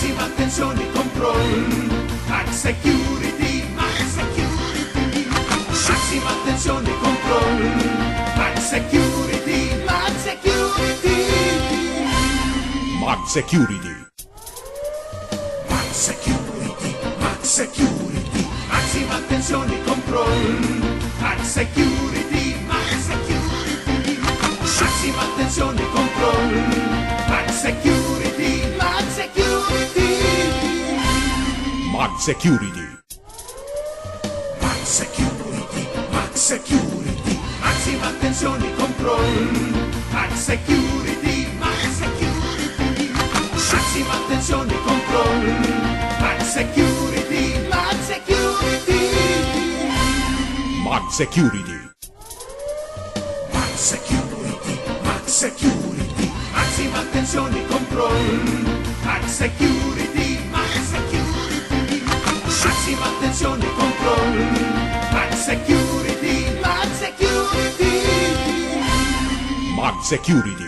massima attenzione control, Max Security, Max Security, massima attenzione control, Max Security, Max Security, Max Security. Max Security, Max Security, massima attenzione control, Max Security, Max Security, massima attenzione control, Max Security, Max Security, Max Security. Max Security, Max Security, massima attenzione control, Max Security, Max Security, massima attenzione control, Max Security, Max Security, Max Security. Max Security, Max Security, massima attenzione control, Max Security, Max Security, massima attenzione control, Max Security, Max Security, Max Security.